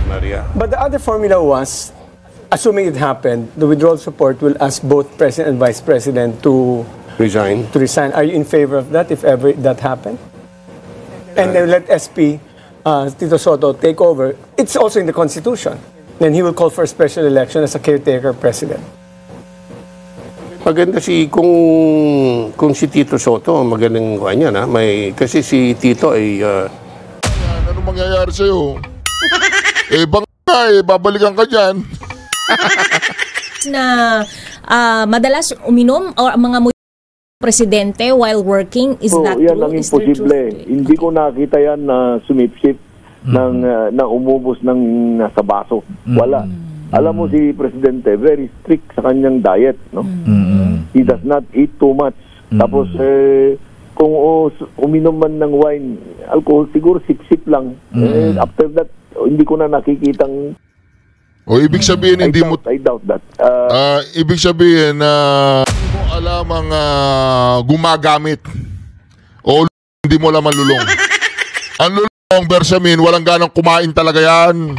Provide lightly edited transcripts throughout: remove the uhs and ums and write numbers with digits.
Maria. But the other formula was, assuming it happened, the withdrawal support will ask both President and Vice President to Resign. Are you in favor of that if ever that happened? And then let SP, Tito Soto, take over. It's also in the Constitution. Then he will call for a special election as a caretaker president. Maganda kung si Tito Soto, magaling kuha niya na. Kasi si Tito ay... Ano mangyayari sa'yo? Babalikan ka dyan. Na madalas uminom o mga presidente while working, is that yan true? ang imposible. Hindi ko nakita yan na sumipsip na umubos ng nasa baso. Wala. Alam mo si Presidente, very strict sa kanyang diet. No? He does not eat too much. Tapos, kung uminom man ng wine, alcohol, siguro sip-sip lang. After that, hindi ko na nakikitang... Ibig sabihin, I doubt that. Ibig sabihin na hindi mo alam ang gumagamit. O hindi mo alam ang lulong. Ang lulong, Bersamin, walang ganang kumain talaga yan.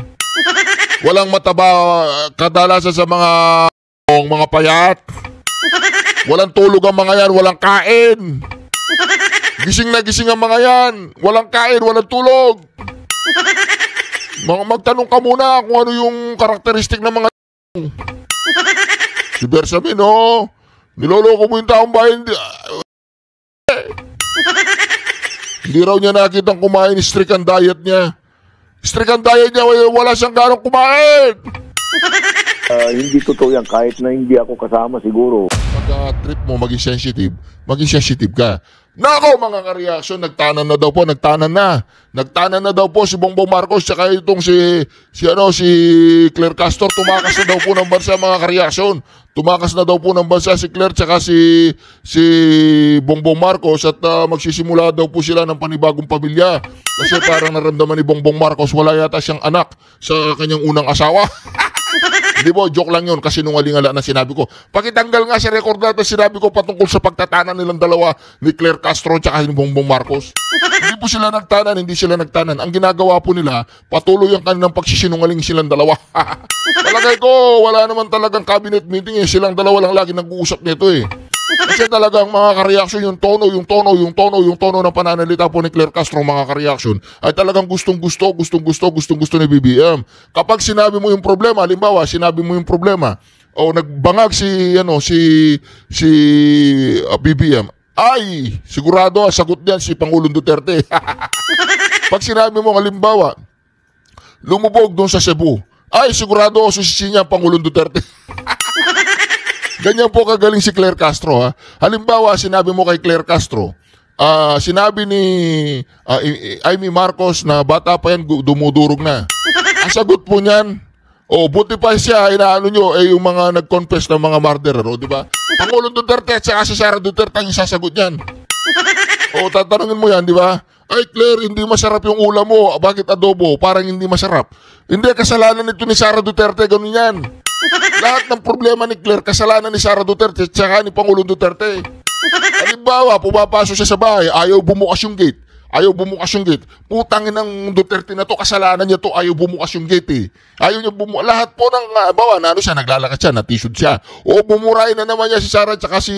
Walang mataba, kadalasan sa mga payat. Walang tulog ang mga yan, walang kain. Gising na gising ang mga yan. Walang kain, walang tulog. Magtanong ka muna kung ano yung karakteristik ng mga si Bersamin, niloloko mo yung taong bayan. Hindi raw niya nakitang kumain, strict ang diet niya. Strict ang diet niya, wala siyang ganong kumain. Hindi totoo yan, kahit na hindi ako kasama siguro. Pag trip mo maging sensitive ka. Nako mga ka-reaction, nagtanan na daw po si Bongbong Marcos tsaka itong si Claire Castro. Tumakas na daw po ng bansa mga ka-reaction. Tumakas na daw po ng bansa si Claire tsaka si Bongbong Marcos at magsisimula daw po sila ng panibagong pamilya. Kasi parang naramdaman ni Bongbong Marcos wala yata siyang anak sa kanyang unang asawa. Hindi po, joke lang yun kasi nungaling-ala na sinabi ko. Pakitanggal nga sa record natin sinabi ko patungkol sa pagtatanan nilang dalawa ni Claire Castro at ni Bongbong Marcos. Hindi po sila nagtanan, hindi sila nagtanan. Ang ginagawa po nila, patuloy ang kanilang pagsisinungaling silang dalawa. Palagay ko, wala naman talagang cabinet meeting silang dalawa lang lagi nag-uusap nito Kasi talagang mga ka-reaction, yung tono ng pananalita po ni Claire Castro mga ka-reaction ay talagang gustong-gusto ni BBM. Kapag sinabi mo yung problema, halimbawa, o nagbangag si BBM, ay, sigurado, sagot niyan si Pangulong Duterte. Pag sinabi mo, halimbawa, lumubog doon sa Cebu, ay, sigurado, susisi niya Pangulong Duterte. Ganyan po kagaling si Claire Castro. Halimbawa, sinabi mo kay Claire Castro, sinabi ni Amy Marcos na bata pa yan, dumudurog na. Ang sagot po niyan, buti pa siya, inaano nyo, yung mga nag-confess ng mga murderer, di ba? Pangulong Duterte at si Sara Duterte ang isasagot niyan. Tatanungin mo yan, di ba? Ay, Claire, hindi masarap yung ulam mo. Bakit adobo? Parang hindi masarap. Hindi, kasalanan nito ni Sara Duterte, ganun yan. Lahat ng problema ni Claire, kasalanan ni Sara Duterte at saka ni Pangulong Duterte. Halimbawa, pumapasok siya sa bahay, ayaw bumukas yung gate. Putangin ng Duterte na to, kasalanan niya to, ayaw bumukas yung gate Ayaw niya bumukas. Lahat po ng, naglalakad siya, natisod siya. O bumurahin na naman niya si Sara at saka si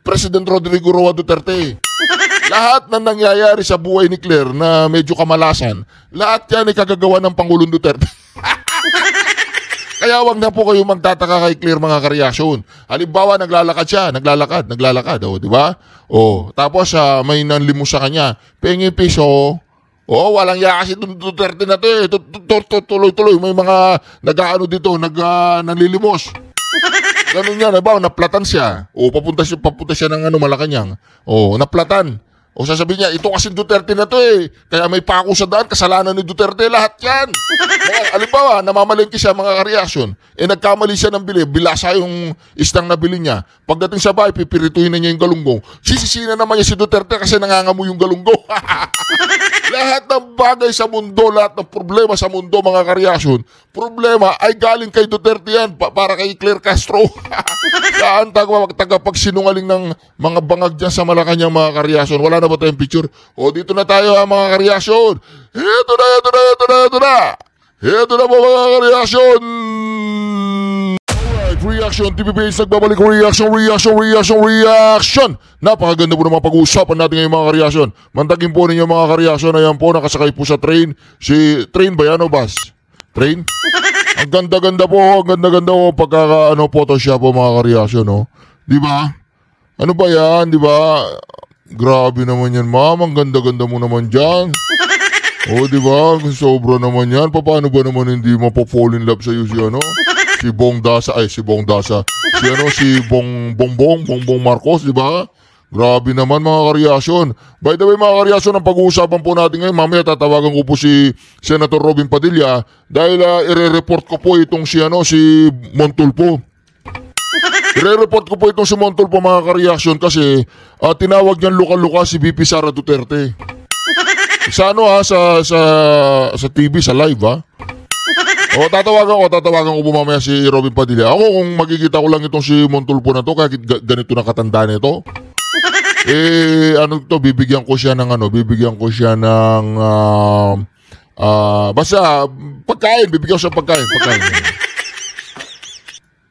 President Rodrigo Roa Duterte. Lahat na nangyayari sa buhay ni Claire na medyo kamalasan, lahat yan ay kagagawa ng Pangulong Duterte. Kaya wag na po kayo magtataka kay Claire mga ka-reaction. Halimbawa, naglalakad, di ba? Tapos may nanlimos sa kanya, pengi piso. Walang iya kasi Duterte na to tuloy-tuloy, may mga nag-aano dito, nanlilimos. Ganun yan, naplatan siya. Papunta siya ng Malacanang. Naplatan. Sasabihin niya, ito kasi Duterte na to Kaya may pako sa daan, kasalanan ni Duterte, lahat yan. Halimbawa, namamalengke siya mga ka-reaction. Nagkamali siya ng bili, bilasa yung istang nabili niya. Pagdating sa bahay, pipirituhin na niya yung galunggong. Sisisina naman niya si Duterte kasi nangangamoy yung galunggong. Lahat ng bagay sa mundo, lahat ng problema sa mundo mga ka-reaction, problema ay galing kay Duterte yan, para kay Claire Castro. Saan tagapagsinungaling ng mga bangag dyan sa Malacanang mga ka-reaction? Wala na ba tayong picture? Dito na tayo mga ka-reaction. Ito na. Ito na po mga ka-reaction. Alright, reaction. TVPH nagbabalik. Reaction. Napakaganda po naman pag-uusapan natin ngayon mga ka-reaction. Mantagin po ninyo mga ka-reaction. Ayan po, nakasakay po sa train. Train ba yan o bus? Train? Ang ganda-ganda po. Ang ganda-ganda po pagkaka-photoshop po mga ka-reaction. No? Di ba? Ano ba yan? Di ba? Grabe naman yan, ma'am. Ang ganda-ganda mo naman dyan. Oh, di ba? Sobra naman yan. Paano ba naman hindi mapo-fall in love sa'yo si ano? Si Bong Dasa. Si Bongbong Marcos, di ba? Grabe naman mga ka-reaction. By the way mga ka-reaction, ang pag-uusapan po natin ngayon, mamaya tatawagan ko po si Senator Robin Padilla dahil ire-report ko po itong si Montulfo. I-report ko po itong si Montulfo mga ka-reaction kasi tinawag niyan luka-luka si VP Sara Duterte. Sa sa TV, sa live O tatawagan ko po mamaya si Robin Padilla. Ako kung makikita ko lang itong si Montulfo na to kahit ganito na katanda nito. Bibigyan ko siya ng basta pagkain, bibigyan ko siya pagkain.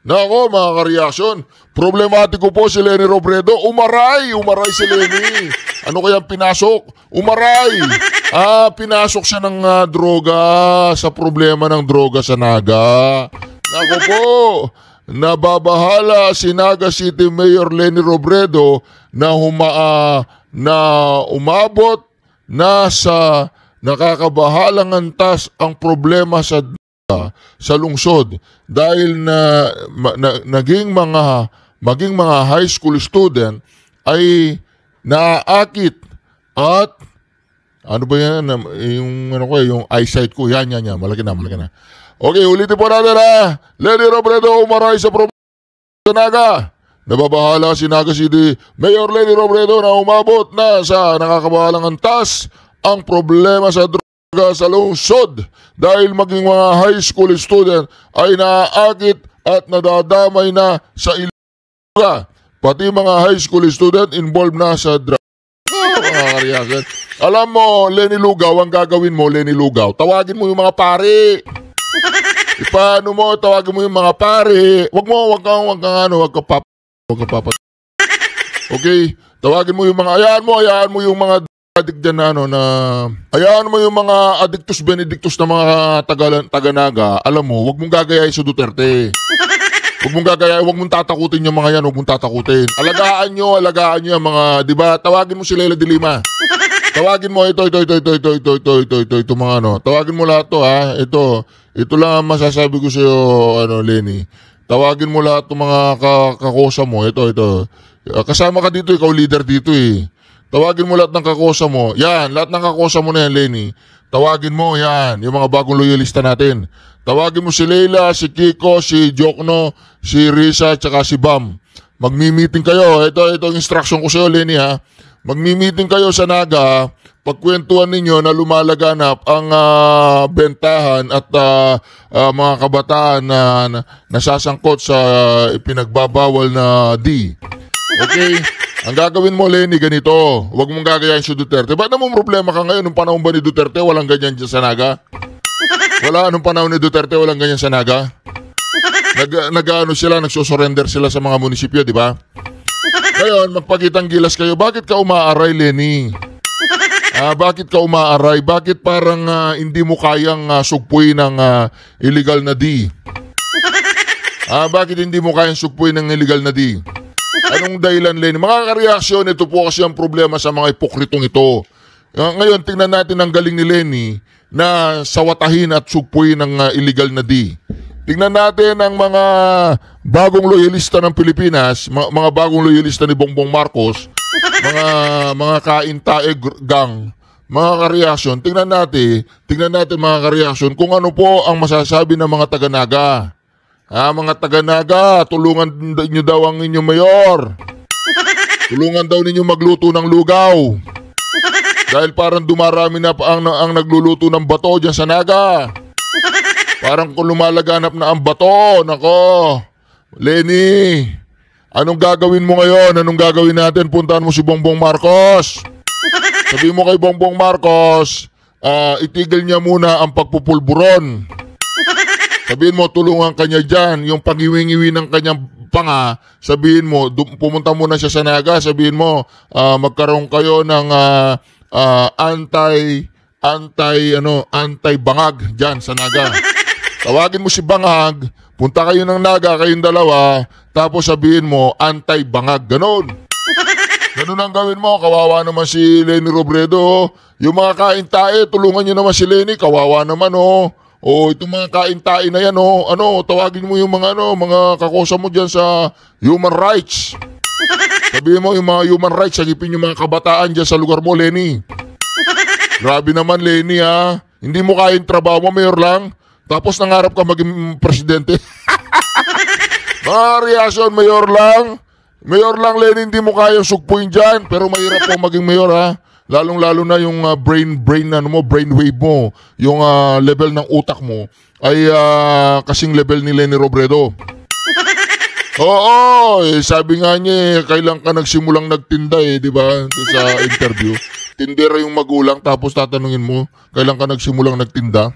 Nako mga ka-reaction, problematiko po si Leni Robredo. Umaray si Leni. Ano kaya pinasok? Umaray. Pinasok siya ng droga sa problema ng droga sa Naga. Nako po, nababahala si Naga City Mayor Leni Robredo na umabot na sa nakakabahalang antas ang problema sa lungsod dahil maging mga high school student ay naaakit at ano ba yan yung eyesight ko yan malaki na. Okay, ulitin po natin Leni Robredo umaray sa problema sa Naga. Nababahala si Naga City Mayor Leni Robredo na umabot na sa nakakabahalang antas ang problema sa sa lungsod dahil maging mga high school student ay naaakit at nadadamay na sa droga. Pati mga high school student involved na sa drugs. Alam mo, Leni Lugaw, ang gagawin mo, Leni Lugaw, tawagin mo yung mga pare. Paano mo, tawagin mo yung mga pare. Wag ka papat. Okay, tawagin mo yung mga, hayaan mo yung mga adik dyan hayaan mo yung mga adictus benedictus na mga taga-Naga. Alam mo, wag mong gagayahin sa Duterte. Wag mong tatakutin yung mga yan, wag mong tatakutin. Alagaan nyo yung mga, di ba? Tawagin mo si Leila de Lima. Tawagin mo ito mga Tawagin mo lahat to Ito lang ang masasabi ko sa iyo, Leni. Tawagin mo lahat ng mga kakosa mo. Ito. Kasama ka dito, ikaw leader dito eh. Tawagin mo lahat ng kakosa mo. Yan, lahat ng kakosa mo na yan, Leni. Tawagin mo yan, yung mga bagong loyalista natin. Tawagin mo si Leila, si Kiko, si Jokno, si Risa, tsaka si Bam. Magmi-meeting kayo. Ito ang instruction ko sa iyo, Leni Magmi-meeting kayo sa Naga. Pagkwentuhan ninyo na lumalaganap ang bentahan at mga kabataan na nasasangkot sa ipinagbabawal na D. Okay? Ang gagawin mo, Leni, ganito. Huwag mong gagayahin si Duterte. Ba't naman problema ka ngayon? Nung panahon ba ni Duterte, walang ganyan dyan sa Naga? Nung panahon ni Duterte, walang ganyan sa Naga? Nagsusurrender sila sa mga munisipyo, di ba? Ngayon, magpakitang gilas kayo. Bakit ka umaaray, Leni? Bakit ka umaaray? Bakit parang hindi mo kayang sugpuin ng illegal na D? Bakit hindi mo kayang sugpuin ng illegal na D? Anong dahilan, Leni? Mga ka-reaksyon, ito po kasi ang problema sa mga ipokritong ito. Ngayon, tingnan natin ang galing ni Leni na sawatahin at sugpuin ng illegal na D. Tingnan natin ang mga bagong loyalista ng Pilipinas, mga bagong loyalista ni Bongbong Marcos, mga kaintae gang, mga ka-reaksyon. Tingnan natin mga ka-reaksyon kung ano po ang masasabi ng mga taga-Naga. Mga taga-Naga, tulungan niyo daw ang inyong mayor. Tulungan daw ninyo magluto ng lugaw. Dahil parang dumarami na ang nagluluto ng bato dyan sa Naga. Parang kung lumalaganap na ang bato. Nako, Leni, anong gagawin mo ngayon? Anong gagawin natin? Puntahan mo si Bongbong Marcos. Sabi mo kay Bongbong Marcos, itigil niya muna ang pagpupulburon. Sabihin mo, tulungan kanya dyan. Yung pag-iwing-iwi ng kanyang panga, sabihin mo, pumunta muna siya sa Naga, sabihin mo, magkaroon kayo ng anti-bangag dyan sa Naga. Tawagin mo si Bangag, punta kayo ng Naga, kayong dalawa, tapos sabihin mo, anti-bangag. Ganon. Ganon ang gawin mo. Kawawa naman si Leni Robredo. Yung mga kain-tae, tulungan nyo naman si Leni. Kawawa naman, itong mga kain-tae na yan, tawagin mo yung mga kakosa mo dyan sa human rights. Sabihin mo yung mga human rights, sagipin yung mga kabataan dyan sa lugar mo, Leni. Grabe naman, Leni, ha. Hindi mo kayang trabaho mo, mayor lang. Tapos nangarap ka maging presidente. Mga reaksyon, mayor lang. Mayor lang, Leni, hindi mo kayang sugpuin dyan. Pero mahirap po maging mayor, ha. Lalong-lalo na yung brainwave mo, yung level ng utak mo ay kasing level ni Leni Robredo. Oo, sabi nga niya, kailan ka nagsimulang nagtinda di ba? Sa interview. Tindera yung magulang tapos tatanungin mo, kailan ka nagsimulang nagtinda?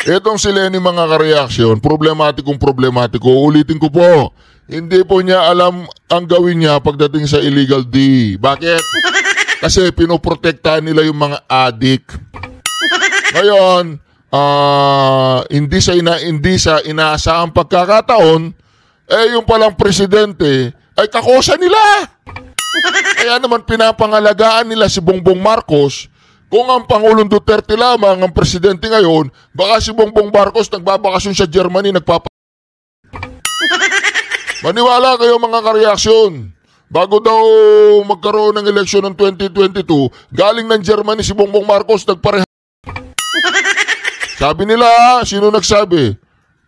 Etong si Leni, mga ka-reaksyon, problematiko. Ulitin ko po, hindi po niya alam ang gawin niya pagdating sa illegal D. Bakit? Kasi pinoprotektahan nila yung mga adik. Ngayon, hindi sa inaasahang pagkakataon, yung palang presidente ay kakosa nila. Kaya naman pinapangalagaan nila si Bongbong Marcos. Kung ang Pangulong Duterte lamang ang presidente ngayon, baka si Bongbong Marcos nagbabakasyon sa Germany, Maniwala kayo, mga ka-reaksyon. Bago daw magkaroon ng eleksyon ng 2022, galing ng Germany si Bongbong Marcos, nagparehab. Sabi nila, sino nagsabi?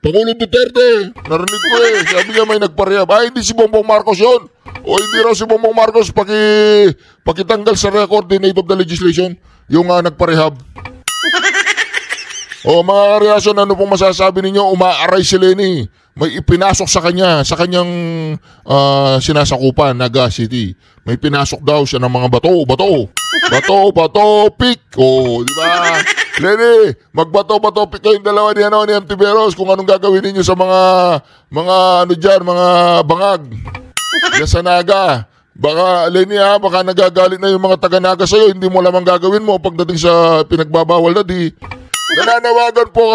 Pangulong Duterte. Narinig ko Sabi niya may nagparehab. Hindi si Bongbong Marcos yun. O hindi raw si Bongbong Marcos pakitanggal sa record in aid of the legislation yung nagparehab. Mga reaksyon, ano pong masasabi ninyo? Umaaray si Leni. May ipinasok sa kanyang sinasakupan, Naga City. May pinasok daw siya ng mga bato, pick. Di ba? Leni, magbato, pick kayong dalawa ni Antiveros kung anong gagawin ninyo sa mga bangag. Yan sa Naga. Baka, Leni, baka nagagalit na yung mga taga-Naga sa'yo, hindi mo lamang gagawin mo pagdating sa pinagbabawal na di. Nananawagan po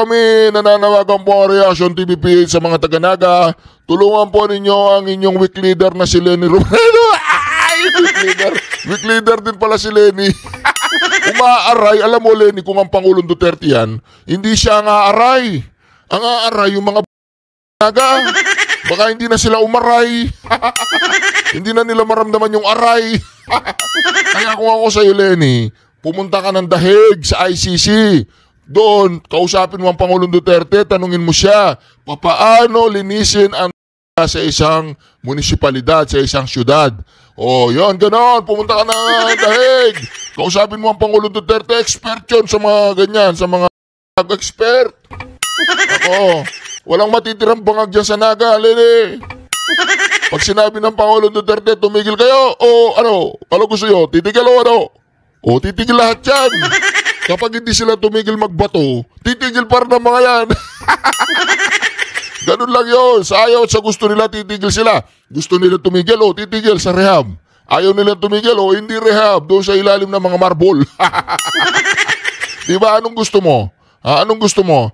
ang Reaction TVPH sa mga taga-Naga. Tulungan po ninyo ang inyong weak leader na si Leni Robredo. Weak leader din pala si Leni. Umaaray, alam mo, Leni, kung ang Pangulong Duterte yan, hindi siya ang aaray. Ang aaray yung mga Naga. Baka hindi na sila umaray. Hindi na nila maramdaman yung aray. Kaya kung ako sa'yo, Leni, pumunta ka ng Dahig sa ICC. Doon, kausapin mo ang Pangulong Duterte, tanungin mo siya, papaano linisin ang sa isang munisipalidad, sa isang syudad. Yun, ganon, pumunta ka na Dahig. Kausapin mo ang Pangulong Duterte, expert yun sa mga ganyan, sa mga expert. Walang matitirang bangag dyan sa Naga, Leni. Pag sinabi ng Pangulong Duterte, tumigil kayo, ano gusto nyo, titigil titigil lahat yan. Kapag hindi sila tumigil magbato, titigil pa rin ang mga yan. Ganun lang yun. Sa ayaw at sa gusto nila, titigil sila. Gusto nila tumigil, titigil sa rehab. Ayaw nila tumigil, hindi rehab. Doon sa ilalim ng mga marble. Diba, anong gusto mo? Anong gusto mo?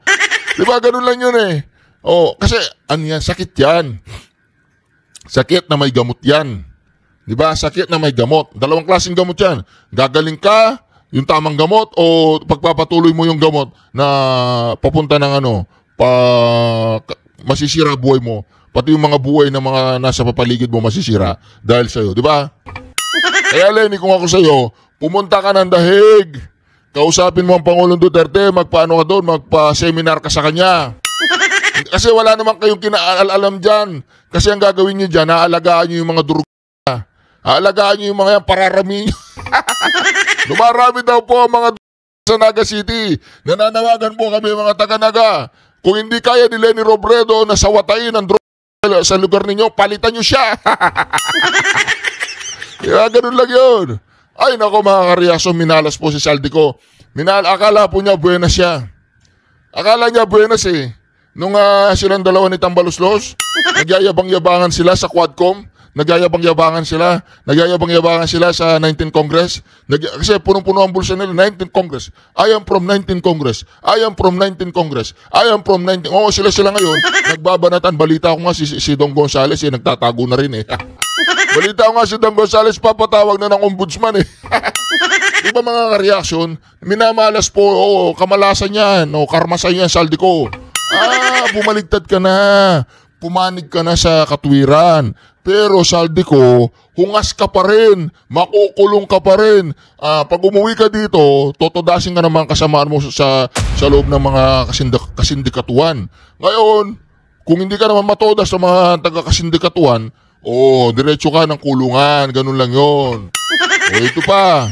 Diba, ganun lang yun kasi, sakit yan. Sakit na may gamot yan. Diba, sakit na may gamot. Dalawang klaseng gamot yan. Gagaling ka, yung tamang gamot, o pagpapatuloy mo yung gamot na papunta ng masisira buhay mo. Pati yung mga buhay ng mga nasa papaligid mo masisira dahil sa'yo, di ba? Kaya, Leni, kung ako sa'yo, pumunta ka ng Dahig. Kausapin mo ang Pangulong Duterte, magpa-seminar ka sa kanya. Kasi wala naman kayong kinaalam dyan. Kasi ang gagawin nyo dyan, aalagaan nyo yung mga duruga. Aalagaan nyo yung mga yan, pararami nyo. Dumarami daw po ang mga sa Naga City. Nananawagan po kami mga taga-Naga. Kung hindi kaya ni Leni Robredo na sawatain ang droga sa lugar ninyo, palitan nyo siya. Kaya ganun lang yun. Ay nako, mga ka-reaksyon, minalas po si Saldico. Akala po niya buenas siya. Akala niya buenas eh. Nung silang dalawa ni Tambaluslos, nagyayabang-yabangan sila sa Quadcom, nagyayabang-yabangan sila sa 19th Congress. Kasi punong-puno ang bulsa nila, 19th Congress. I am from 19th Congress. I am from 19th Congress. I am from 19th. Oo, sila ngayon, nagbabanatan. Balita ko nga si Don Gonzales, nagtatago na rin eh. Balita ko nga si Don Gonzales, papatawag na ng ombudsman eh. Iba mga reaksyon, minamalas po, kamalasan yan, karmasan yan, saldi ko. Bumaligtad ka na, pumanig ka na sa katwiran. Pero saldi ko, hungas ka pa rin, makukulong ka pa rin. Pag umuwi ka dito, totodasin ka naman kasamaan mo sa loob ng mga kasindikatuan. Ngayon, kung hindi ka naman matodas sa mga taga-kasindikatuan, diretso ka ng kulungan, ganun lang yon. Ito pa.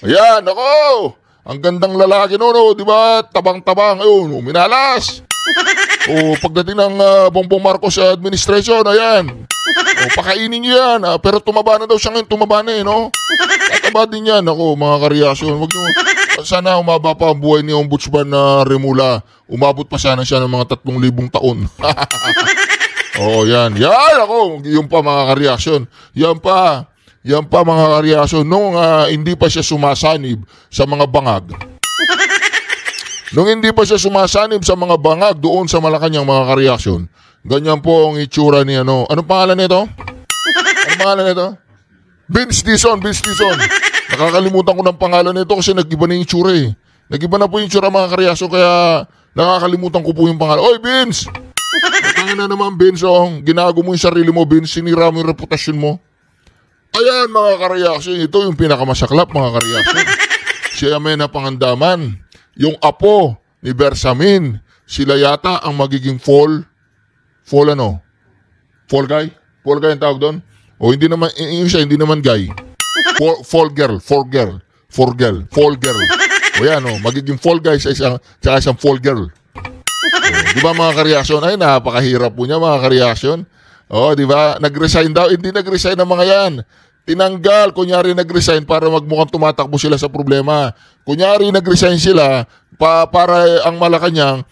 Ayan, ako! Ang gandang lalaki no, di ba? Tabang-tabang, ayun, minalas. Pagdating ng Bongbong Marcos administration, ayan. Pakainin niyo yan. Pero tumaba na daw siya ngayon, tumaba na eh, no? Tataba din yan, ako, mga kareaksyon. Wag niyo, sana umaba pa ang buhay ni Ombudsman na Remula. Umabot pa sana siya ng mga 3,000 taon. Yan. Yan, ako, yung pa mga kareaksyon. Yan pa mga kareaksyon. Nung hindi pa siya sumasanib sa mga bangag. Nung hindi pa siya sumasanib sa mga bangag doon sa Malacanang mga kareaksyon, ganyan po ang itsura ni ano. Anong pangalan nito? Vince Dizon. Nakakalimutan ko ng pangalan nito kasi nag-iba na yung itsura eh. Nag-iba na po yung itsura mga kareaksyon kaya nakakalimutan ko po yung pangalan. Oy, Vince! Tangin na naman, Vince. Ginago mo yung sarili mo, Vince. Sinira mo yung reputasyon mo. Ayan mga kareaksyon. Ito yung pinakamasaklap mga kareaksyon. Si Amena Pangandaman. Yung apo ni Bersamin, sila yata ang magiging fall guy? Fall guy ang tawag doon? Hindi naman, hindi naman guy. Fall girl. Magiging fall guy sa isang fall girl. Di ba mga kareaksyon? Ay, napakahirap po niya mga kareaksyon. Di ba? Nag-resign daw. Hindi nag-resign ang mga yan. Tinanggal, kunyari nag-resign para magmukhang tumatakbo sila sa problema. Kunyari nag-resign sila para ang Malacanang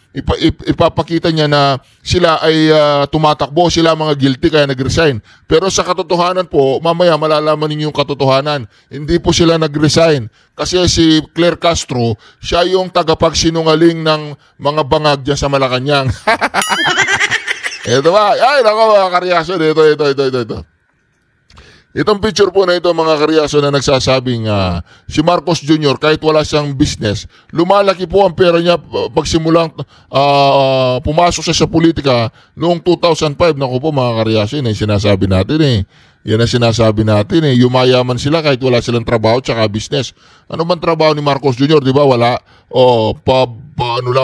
ipapakita niya na sila ay tumatakbo, sila mga guilty kaya nag-resign. Pero sa katotohanan po, mamaya malalaman ninyo yung katotohanan. Hindi po sila nag-resign. Kasi si Claire Castro, siya yung tagapagsinungaling ng mga bangag dyan sa Malacanang. Ito ba? Ay, nako mga kareaksyon. Ito. Itong picture po na ito mga kareaksyon na nagsasabing si Marcos Jr. kahit wala siyang business, lumalaki po ang pera niya pagsimulang pumasok siya sa politika noong 2005. Naku po mga kareaksyon, sinasabi natin eh. Yan ang sinasabi natin eh. Yumayaman sila kahit wala silang trabaho tsaka business. Ano man trabaho ni Marcos Jr., di ba? Wala.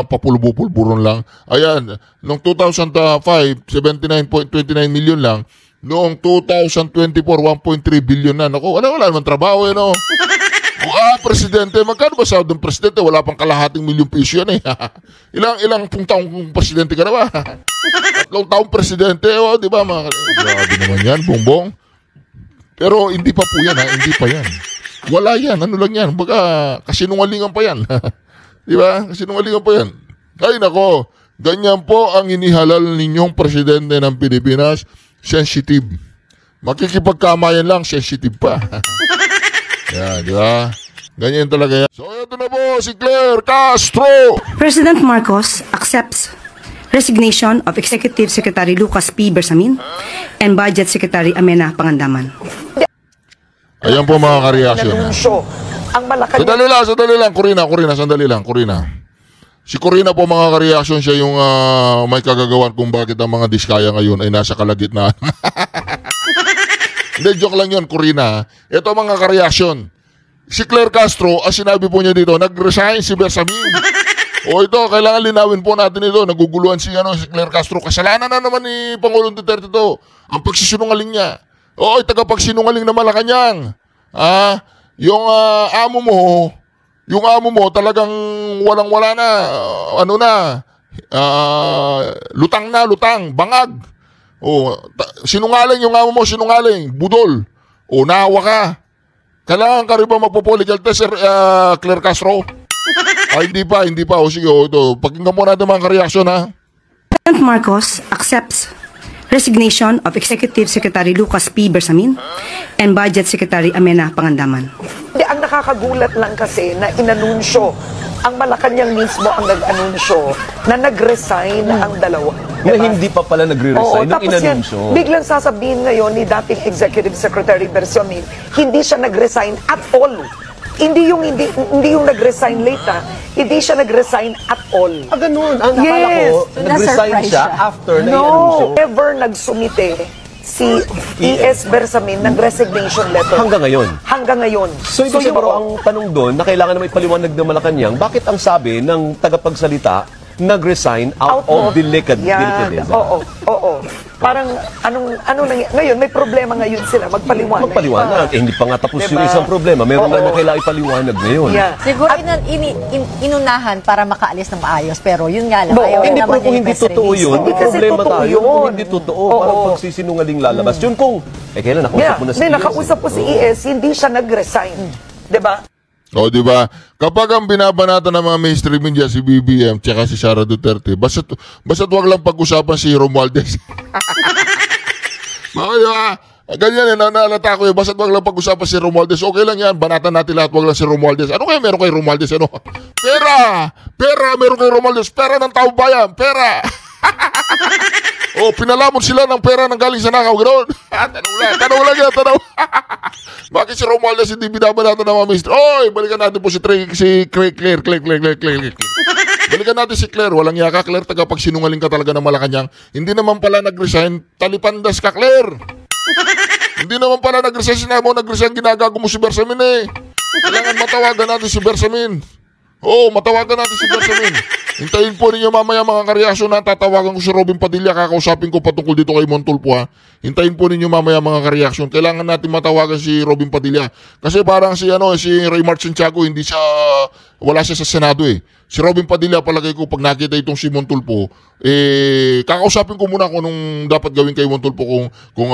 Papulburon lang. Ayan, noong 2005, 79.29 million lang. Noong 2024, 1.3 billion na. Naku, wala naman trabaho no? Presidente, magkano ba sahod ng presidente? Wala pang kalahating milyong piso yan eh. Ilang taong presidente ka na ba? 3 taong presidente, di ba? Grabe naman yan, Bongbong. Pero hindi pa po yan, hindi pa yan. Wala yan, ano lang yan. Baga, kasinungalingan pa yan. Di ba? Kasinungalingan pa yan. Ay nako, ganyan po ang inihalal ninyong presidente ng Pilipinas. Sensitive. Makikipagkamayan lang, sensitive pa. Yan, di ba? Ganyan talaga yan. So, ito na po, si Claire Castro. President Marcos accepts resignation of Executive Secretary Lucas P. Bersamin and Budget Secretary Amena Pangandaman. Ayan po mga kareaksyon. Sandali lang, Corina. Si Corina po mga kareaksyon, siya yung may kagagawan kung bakit ang mga diskaya ngayon ay nasa kalagitnaan. Hindi, joke lang yun, Corina. Ito mga kareaksyon. Si Claire Castro, ang sinabi po niya dito, nag-resign si Bersamin. Ito, kailangan linawin po natin ito. Naguguluhan si Claire Castro. Kasalanan na naman ni Pangulong Duterte ito. Ang pagsisinungaling niya. Tagapagsinungaling na Malacanang. Yung amo mo talagang walang-wala na, lutang, bangag. Sinungaling yung amo mo, budol. Nahawa ka. Kailangan ka rin ba magpo-political test, Claire Castro? Ay, hindi pa. O sige, ito. Pakinggan mo natin mga reaksyon, ha? President Marcos accepts resignation of Executive Secretary Lucas P. Bersamin and Budget Secretary Amena Pangandaman. Hindi, ang nakakagulat lang kasi na inanunsyo, ang Malacanang mismo ang nag-anunsyo na nag-resign ang dalawa. Na hindi pa pala nagre-resign nung tapos yan, inanunsyo. biglang sasabihin ngayon ni dating Executive Secretary Bersamin, hindi siya nag-resign at all. Hindi yung nag-resign late, hindi siya nag-resign at all. Ganun. Ang akala ko, nag-resign siya after na i-anunsyo. Ever nagsumite si E.S. Bersamin ng resignation letter. Hanggang ngayon. Hanggang ngayon. So, ito siguro ang tanong doon na kailangan na may paliwanag ng Malacanang, bakit ang sabi ng tagapagsalita nag-resign out of delicadeza? Oo. Parang, ngayon, may problema ngayon sila. Magpaliwanag. Magpaliwanag. hindi pa nga tapos yung isang problema. Meron na kailangan ipaliwanag ngayon. Yeah. Siguro inunahan para makaalis ng maayos. Pero yun nga lang, ayaw Hindi, naman pero kung hindi totoo yun, Hindi may kasi problema totoo tayo. yun. Kung hindi totoo, parang pagsisinungaling lalabas. Yun kung, kailan nakausap mo na si ES? Nakausap ko si ES, hindi siya nag-resign. Diba? O, di ba? Kapag ang binabanatan ng mga mainstream media, si BBM, tsaka si Sara Duterte, basta't wag lang pag-usapan si Romualdez. Di ba? Ganyan naalata ko basta't wag lang pag-usapan si Romualdez. Okay lang yan, banatan natin lahat, wag lang si Romualdez. Ano kaya meron kay Romualdez? Ano? Pera! Meron kay Romualdez. Pera ng tao bayan. Pera! Pinalamon sila ng pera ng galing sa nakaw. Ganoon. Tanong lang yan. Bakit si Romualdez hindi binabanatan ng mga ministro? Balikan natin po si Claire. Balikan natin si Claire. Walang yaka, Claire. Tagapagsinungaling ka talaga ng Malacanang. Hindi naman pala nag-resign. Talipandas ka, Claire. Hindi naman pala nag-resign. Sinabi mo nag-resign. Ginagago mo si Bersamin Kailangan matawagan natin si Bersamin. Matawagan natin si Bersamin. Hintayin po ninyo mamaya mga kareaksyon na tatawagan ko si Robin Padilla, kakausapin ko patungkol dito kay Montulfo Hintayin po ninyo mamaya mga kareaksyon. Kailangan natin matawagan si Robin Padilla. Kasi parang si Raymart Santiago, wala siya sa Senado Si Robin Padilla, palagay ko pag nakita itong si Montulfo, kakausapin ko muna kung anong dapat gawin kay Montulfo kung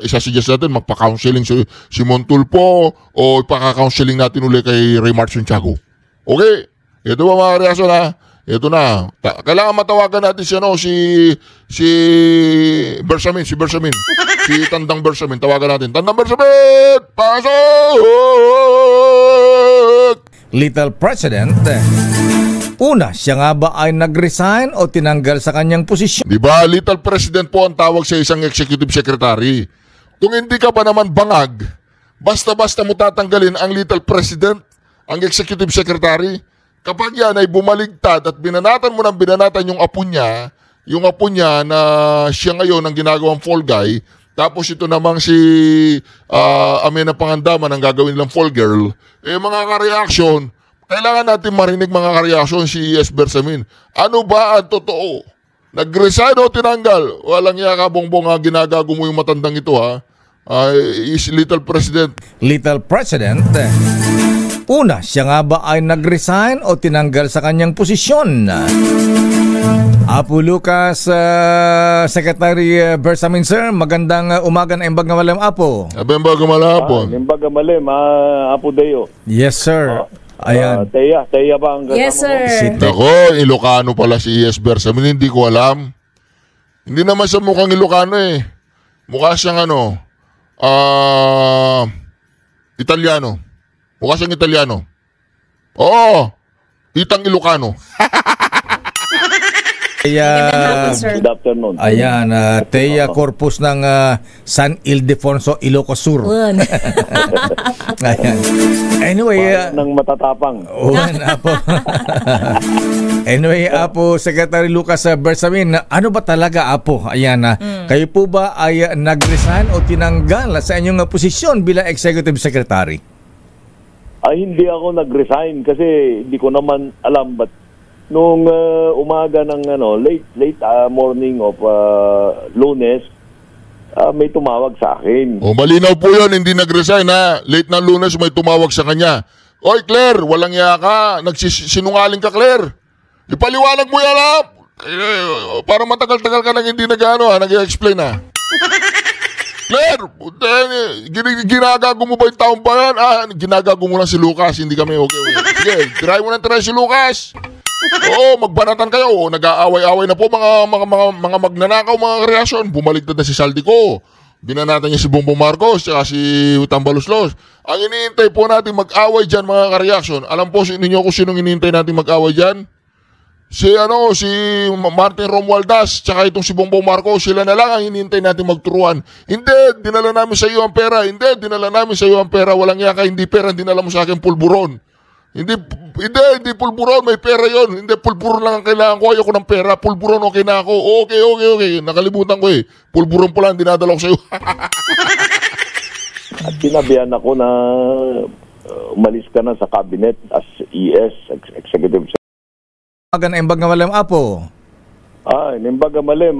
isa-suggest natin, magpa-counseling si Montulfo o ipaka-counseling natin uli kay Raymart Santiago. Okay? Ito ba mga reaksyon Ito na. Kailangan matawagan natin si Bersamin. Si Tandang Bersamin. Tawagan natin. Tandang Bersamin! Pasok! Little President, una, siya nga ba ay nag-resign o tinanggal sa kanyang posisyon? Di ba, Little President po ang tawag sa isang executive secretary. Kung hindi ka pa naman bangag, basta-basta mo tatanggalin ang Little President, ang executive secretary. Kapag yan ay bumaligtad at binanatan mo ng binanatan yung apo niya na siya ngayon ang ginagawang fall guy, tapos ito namang si Amena Pangandaman ang gagawin lang fall girl, mga ka-reaction, kailangan natin marinig mga ka-reaction si E.S. Bersamin. Ano ba ang totoo? Nag-resign o tinanggal? Walang yaka bongbong ginagago mo yung matandang ito is Little President. Little President, una, siya nga ba ay nag-resign o tinanggal sa kanyang posisyon? Apo Lucas, Secretary Bersamin, sir, magandang umaga na imbag na malam, Apo. Imbag na malam, Apo. Imbag na malam, Apo Deo. Yes, sir. Ayan. Teya ba ang kasama Yes, sir. Ako, Ilocano pala si E.S. Bersamin, hindi ko alam. Hindi naman siya mukhang Ilocano Mukha siyang Italiano. Mukha siyang Italiano. Oo, Itang Ilocano. Good afternoon. Ayan, Teya Corpus ng San Ildefonso, Ilocos Sur. Ayan. Anyway, nang matatapang. Apo. Anyway, Apo Secretary Lucas Bersamin, ano ba talaga, Apo? Ayan, kayo po ba ay nag-resign o tinanggal sa inyong posisyon bilang Executive Secretary? Hindi ako nag-resign kasi hindi ko naman alam nung umaga ng late morning of Lunes, may tumawag sa akin. Malinaw po yun, hindi nag-resign Late na Lunes may tumawag sa kanya. Oy Claire, walang iya ka. Nagsinungaling ka, Claire. Ipaliwanag mo yan para matagal-tagal ka nang hindi nag-explain Claire, ginagago mo ba yung taong bayan? Ginagago mo lang si Lucas, hindi kami okay. Sige, try mo na si Lucas. Oo, magbanatan kayo. Nag-aaway-aaway na po mga magnanakaw, mga reaksyon. Bumaliktad na si Saldico. Binanatan niya si Bongbong Marcos at si Tambaluslos. Ang iniintay po natin mag-away dyan, mga kareaksyon. Alam po ninyo kung sinong iniintay natin mag-away dyan? Si Martin Romualdez tsaka itong si Bongbong Marcos, sila na lang ang hinihintay natin magturuan. Hindi, dinala namin sa iyo ang pera. Hindi, dinala namin sa iyo ang pera. Walang yaka, hindi pera, dinala mo sa akin pulburon. Hindi pulburon, may pera yon. Hindi, pulburon lang ang kailangan ko. Ayoko ng pera, pulburon okay na ako. Okay. Nakalimutan ko eh. Pulburon po lang, dinadala ko sa iyo. At sinabihan ako na umalis ka na sa cabinet as ES, Executive Secretary. Imbag nga malam, Apo. Imbag nga malam,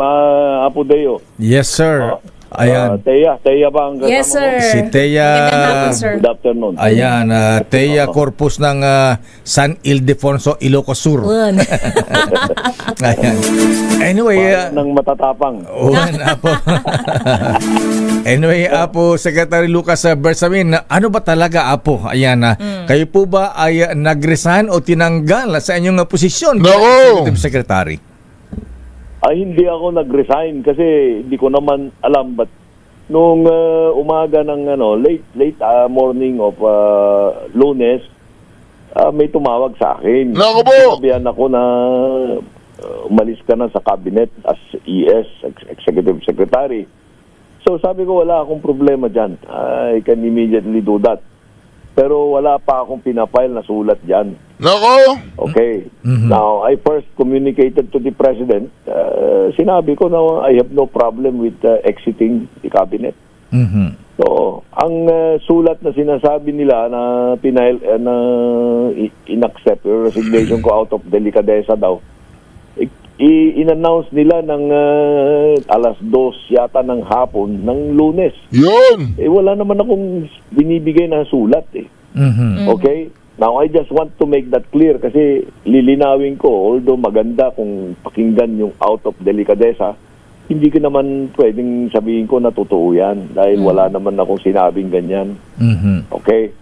Apo Deo. Yes, sir. Ayan. Teya ba ang kasama Yes, sir. Si Teya. Good afternoon. Ayan, Teya Corpus ng San Ildefonso, Ilocos Sur. Ayan. Anyway, nang matatapang. Apo. Anyway, Apo Secretary Lucas Bersamin, ano ba talaga, Apo? Ayan, kayo po ba ay nag-resign o tinanggal sa inyong posisyon bilang Executive Secretary? Hindi ako nag-resign kasi hindi ko naman alam, but nung umaga ng late morning of Lunes, may tumawag sa akin. Sinabihan ako na umalis ka na sa cabinet as ES, Executive Secretary. So sabi ko, wala akong problema dyan. I can immediately do that. Pero wala pa akong pinafile na sulat dyan. Okay. Now, I first communicated to the President. Sinabi ko na I have no problem with exiting the cabinet. So, ang sulat na sinasabi nila na in-accept yung resignation ko out of delicadeza daw, in-announce nila ng alas 2 yata ng hapon ng Lunes. Yun! Wala naman akong binibigay na sulat eh. Okay? Now, I just want to make that clear kasi lilinawin ko, although maganda kung pakinggan yung out of delicadeza, hindi ko naman pwedeng sabihin ko na totoo yan dahil wala naman akong sinabing ganyan. Okay?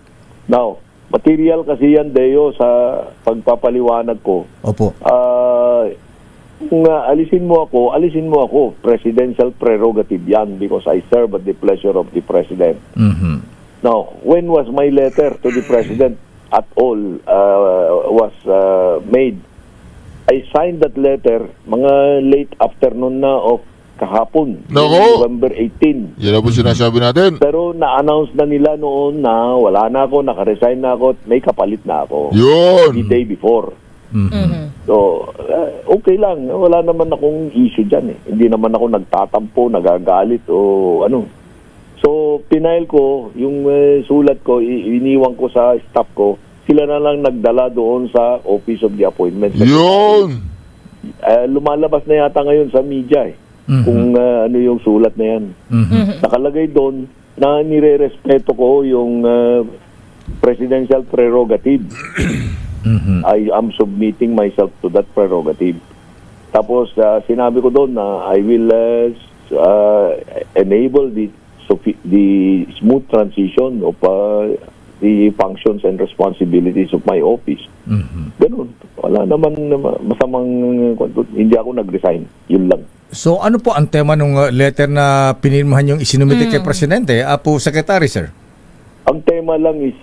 Now, material kasi yan, Deo, sa pagpapaliwanag ko. Opo. Kung alisin mo ako, presidential prerogative yan because I serve at the pleasure of the President. Now, when was my letter to the President at all was made? I signed that letter mga late afternoon na of kahapon, November 18. Yan na po sinasabi natin. Pero na-announce na nila noon na wala na ako, naka-resign na ako, may kapalit na ako. Yun! The day before. So, okay lang. Wala naman akong issue dyan eh. Hindi naman ako nagtatampo, nagagalit o ano. So, pinail ko, yung sulat ko, iniwan ko sa staff ko, sila na lang nagdala doon sa Office of the Appointment. Yun! Lumalabas na yata ngayon sa media eh. Kung ano yung sulat na yan. Nakalagay doon na nire-respeto ko yung presidential prerogative. I am submitting myself to that prerogative. Tapos sinabi ko doon na I will enable the smooth transition of the functions and responsibilities of my office. Ganun. Wala naman masamang, hindi ako nag-resign. Yun lang. So ano po ang tema ng letter na pinirmahan yung isinumite kay Presidente, Apo Secretary, sir? Ang tema lang is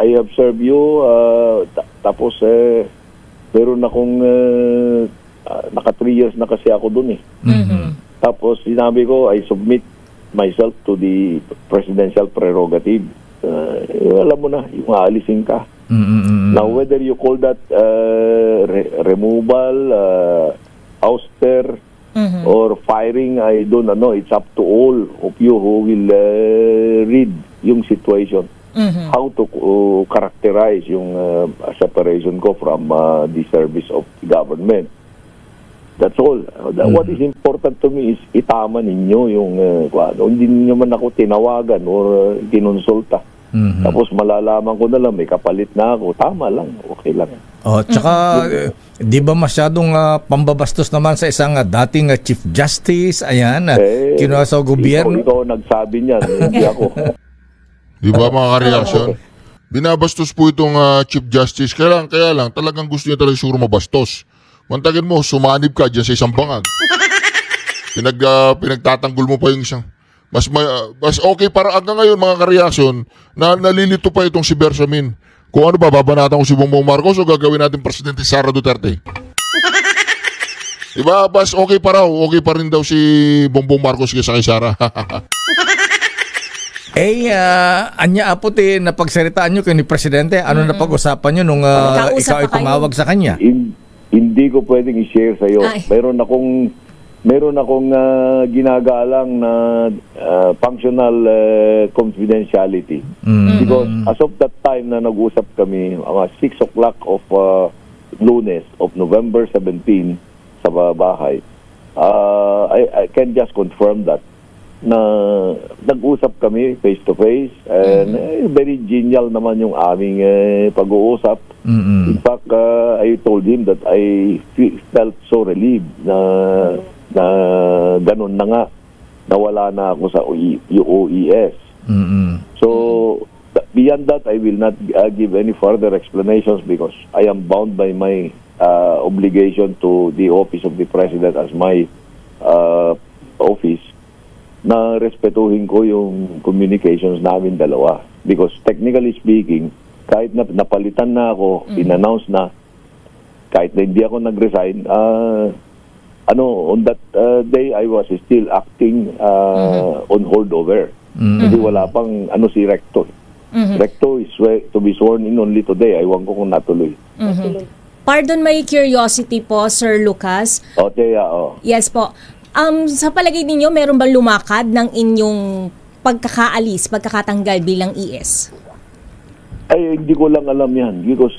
I observe you, tapos meron akong naka 3 years na kasi ako dun eh. Tapos sinabi ko, I submit myself to the presidential prerogative. Alam mo na, yung aalisin ka. Now, whether you call that removal, ouster, or firing, I don't know. It's up to all of you who will read yung situation. How to characterize yung separation ko from the service of the government. That's all. What is important to me is itama ninyo yung hindi niyo man ako tinawagan or kinonsulta. Tapos malalaman ko na lang may kapalit na ako. Tama lang. Okay lang. Oh, tsaka di ba masyadong pambabastos naman sa isang dating Chief Justice, ayan, kinuha sa gobyerno. Ikaw nagsabi niyan, hindi ako. Di ba mga kareaksyon? Binabastos po itong Chief Justice. Kaya lang, talagang gusto niya talaga siguro mabastos. Mantagin mo, sumanib ka dyan sa isang bangag. Pinagtatanggol mo pa yung isang... Mas okay para hanggang ngayon mga kareaksyon na nalilito pa itong si Bersamin. Kung ano ba, babanatan ko si Bongbong Marcos o gagawin natin Presidente Sara Duterte? Diba, bas okay pa raw. Okay pa rin daw si Bongbong Marcos kaysa kay Sara. Anya aputi na pagsalitaan nyo kay ni Presidente, ano na pag-usapan nyo nung ikaw ay tumawag sa kanya? Hindi ko pwedeng i-share sa iyo. Meron akong ginagalang na functional confidentiality. Because as of that time na nag-usap kami, 6 o'clock of Lunes of November 17 sa bahay, I can just confirm that na nag-usap kami face to face and very genial naman yung aming pag-uusap. In fact, I told him that I felt so relieved na ganun na nga, nawala na ako sa OES. So beyond that, I will not give any further explanations because I am bound by my obligation to the office of the President as my office na respetuhin ko yung communications namin dalawa. Because technically speaking, kahit na napalitan na ako, in-announce na, kahit na hindi ako nag-resign, on that day, I was still acting on holdover. Kasi wala pang, si Recto. Recto is to be sworn in only today. Aywan ko kung natuloy. Pardon my curiosity po, Sir Lucas. Yes po. Sa palagay ninyo, meron ba lumakad ng inyong pagkakatanggal bilang ES? Ay, hindi ko lang alam yan. Because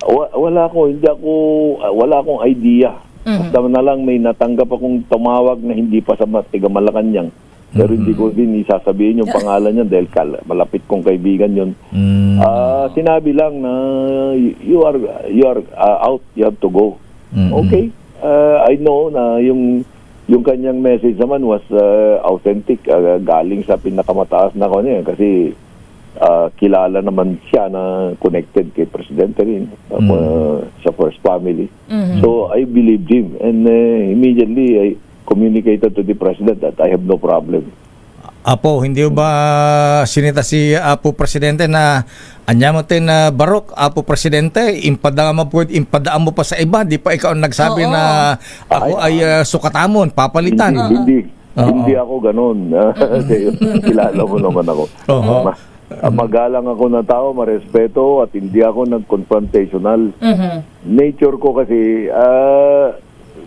wala akong idea. Basta na lang may natanggap akong tumawag na hindi pa sa tiga Malacanang. Pero hindi ko din isasabihin yung pangalan niya dahil malapit kong kaibigan yun. Sinabi lang na you are out, you have to go. Okay. I know na yung kanyang message naman was authentic, galing sa pinakamataas na kanya kasi kilala naman siya na connected kay Presidente rin sa First Family. So I believed him and immediately I communicated to the President that I have no problem. Apo, hindi ba sinita si Apo Presidente na anyamotin na barok, Apo Presidente, impadaan mo pa sa iba, di pa ikaw nagsabi na ako ay sukatamon, papalitan. Hindi ako ganun. Kilala mo naman ako. Magalang ako na tao, marespeto at hindi ako nag-confrontational. Nature ko kasi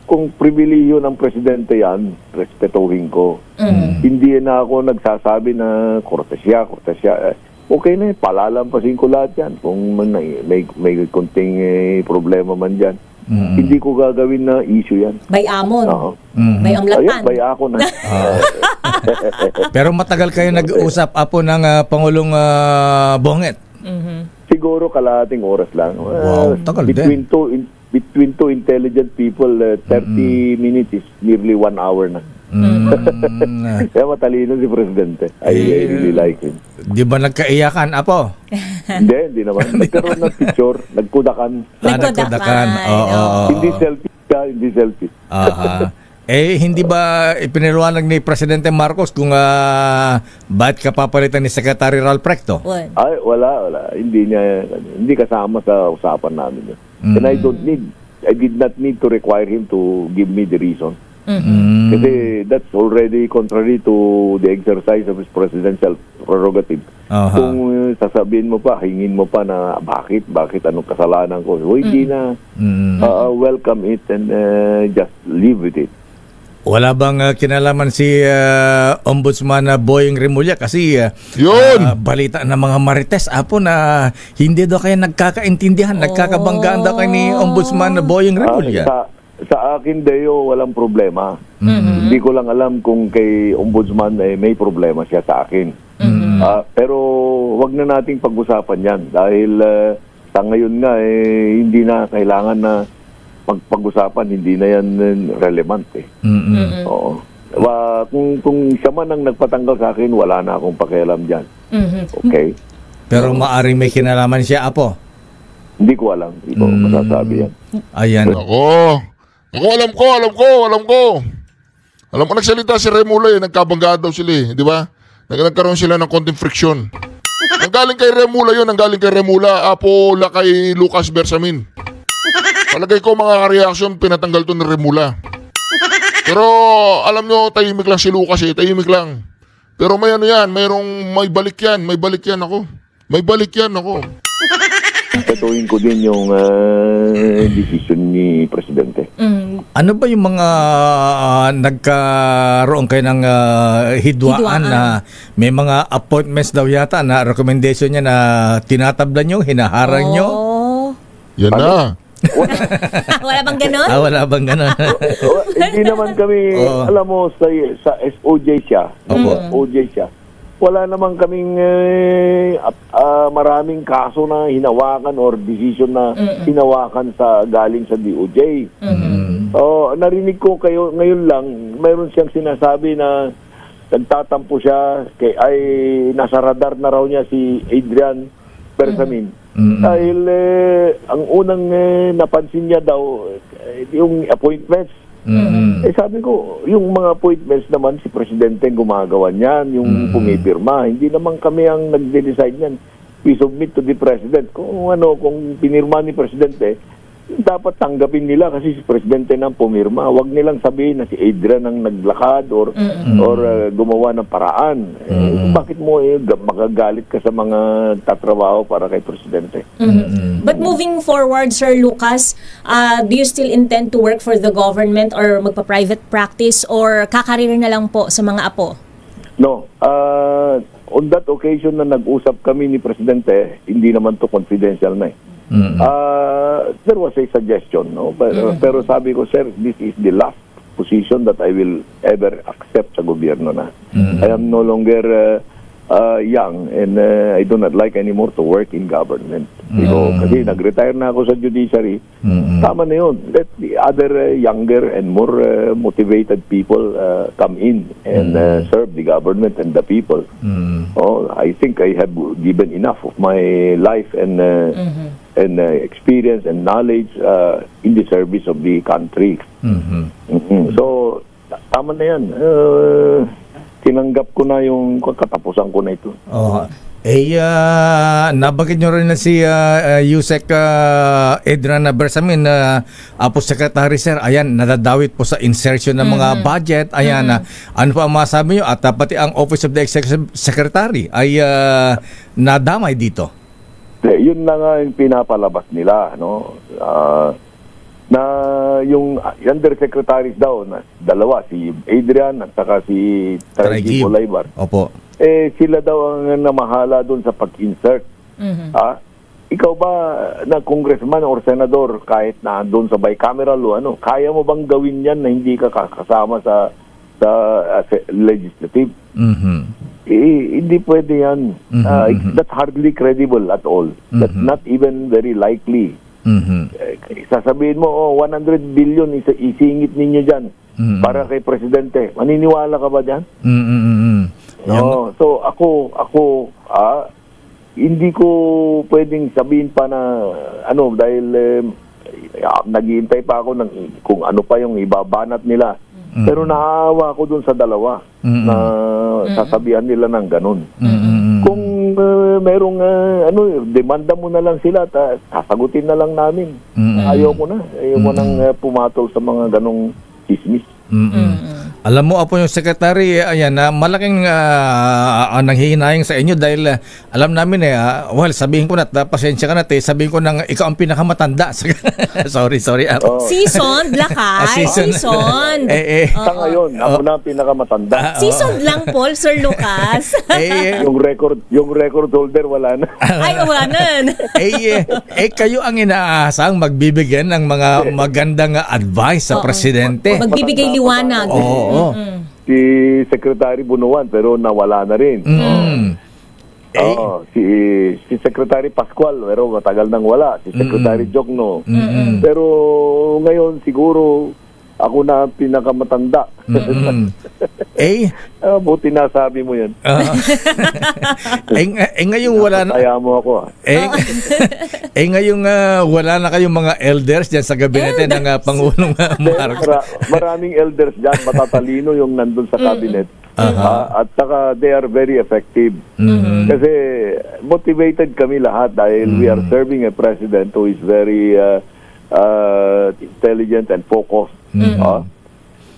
kung pribiliyo ng Presidente yan, respetuhin ko. Hindi na ako nagsasabi na kortesya. Okay na, palalampasin ko lahat yan. Kung may konting problema man dyan. Hindi ko gagawin na issue yan. Bayamon. Bayamlatan. Bayako na. Pero matagal kayo nag-uusap, Apo, ng Pangulong Bonget? Siguro kalahating oras lang. Wow, tagal din. Between two intelligent people, 30 minutes is nearly 1 hour na. Kaya matalino si Presidente. I really like him. Di ba nagkaiyakan, Apo? Hindi naman. Nagkaroon ng picture, nagkudakan. Hindi selfie. Hindi ba ipiniluwanag ni Presidente Marcos kung bakit ka papalitan ni Secretary Ralph Recto? Ay, wala. Hindi kasama sa usapan namin yun. And I did not need to require him to give me the reason. Kasi that's already contrary to the exercise of his presidential prerogative. Kung sasabihin mo pa, hingin mo pa na bakit anong kasalanan ko, hindi na welcome it and just live with it. Wala bang kinalaman si Ombudsman Boying Remulla kasi balita ng mga Marites, Apo, na hindi daw kayo nagkakaintindihan, nagkakabanggaan daw kayo ni Ombudsman Boying Remulla. Sa akin, Deo, walang problema. Hindi ko lang alam kung kay Ombudsman may problema siya sa akin. Pero wag na nating pag-usapan yan dahil sa ngayon nga, hindi na kailangan na magpag-usapan, hindi na yan relevant eh. Oo. Kung siya man ang nagpatanggal sa akin, wala na akong pakialam dyan. Okay? Pero maaring may kinalaman siya, Apo? Hindi ko alam. Hindi ko masasabi yan. Ayan. Ako, alam ko. Alam mo, nagsalita si Remulla nagkabanggaan daw sila di ba? Nagkaroon sila ng konting friction. Nanggaling kay Remulla Apo kay Lucas Bersamin. Palagay ko mga reaction, pinatanggal to ni Remulla. Pero alam nyo, tahimik lang si Lucas tahimik lang. Pero may may balik yan ako. Tatuin ko din yung decision ni Presidente. Ano ba yung mga nagkaroon kayo ng hidwaan na may mga appointments daw yata na recommendation niya na tinatablan nyo, hinaharang nyo? Yan na. Wala bang ganon? Wala bang ganon? Hindi naman kami, alam mo, sa SOJ siya. Wala naman kaming maraming kaso na hinawakan or decision na hinawakan galing sa DOJ. So, narinig ko kayo ngayon lang, mayroon siyang sinasabi na nagtatampo siya, ay nasa radar na raw niya si Adrian Bersamin. Dahil ang unang napansin niya daw, yung appointments. Sabi ko, yung mga appointments naman si Presidente gumagawa niyan, yung pumipirma. Hindi naman kami ang nagde-decide niyan. We submit to the President. Kung pinirma ni Presidente, dapat tanggapin nila kasi si Presidente nang pumirma. Huwag nilang sabihin na si Adrian ang naglakad or gumawa ng paraan. Bakit mo magagalit ka sa mga tatrabaho para kay Presidente? But moving forward, Sir Lucas, do you still intend to work for the government or magpa-private practice or kakarir na lang po sa mga apo? No. On that occasion na nag-usap kami ni Presidente, hindi naman to confidential na there was a suggestion, no? Pero sabi ko, sir, this is the last position that I will ever accept sa gobyerno na. I am no longer young and I do not like anymore to work in government. Kasi nag-retire na ako sa judiciary. Tama na yun. Let the other younger and more motivated people come in and serve the government and the people. I think I have given enough of my life and experience and knowledge in the service of the country. So, tama na yan. Tinanggap ko na yung katapusan ko na ito. Nabagit nyo rin na si Yusek Adrian Bersamin, Apo Secretary, sir. Ayan, nadadawit po sa insertion ng mga budget. Ayan, ano pa ang masabi nyo? At pati ang Office of the Executive Secretary ay nadamay dito. Yun na nga yung pinapalabas nila, no? Na yung undersecretaries daw, na dalawa, si Adrian at saka si Traigi Polaybar. Opo. Sila daw ang namahala doon sa pag-insert. Ikaw ba na congressman or senador, kahit na doon sa bicameral o kaya mo bang gawin yan na hindi ka kasama sa legislative? Hindi pwede yan. That's hardly credible at all. That's not even very likely. Sasabihin mo, 100 billion isingit ninyo dyan para kay Presidente. Maniniwala ka ba dyan? No. So ako hindi ko pwedeng sabihin pa na dahil naghihintay pa ako ng kung ano pa yung ibabanat nila. Pero naawa ako dun sa dalawa na sasabihan nila ng ganun. Kung merong demanda mo na lang sila, sasagutin na lang namin. Ayoko nang pumatol sa mga ganong chismis. Alam mo, Apo yung Secretary, ayan, malaking nanghihinayang sa inyo dahil alam namin sabihin ko na, pasensya ka na, sabihin ko nang ikaw ang pinakamatanda. sorry, Apo. Seasoned, lakay. Seasoned. Sa ngayon, ako na ang pinakamatanda. Seasoned lang, Paul, Sir Lucas. yung record holder, wala na. Ay, wala na. Kayo ang inaasang magbibigyan ng mga magandang advice sa Presidente. Magbibigay liwanag. Si Secretary Bunuan, pero nawala na rin. si Secretary Pascual, pero matagal nang wala. Si Secretary Jokno. Pero ngayon, siguro, ako na ang pinakamatanda. Buti na sabi mo yan. Ngayong wala na... Kaya mo ako. Ngayong wala na kayong mga elders dyan sa gabinete ng Pangulong Marcos. Maraming elders dyan, matatalino yung nandun sa cabinet. At saka they are very effective. Kasi motivated kami lahat dahil we are serving a president who is very intelligent and focused.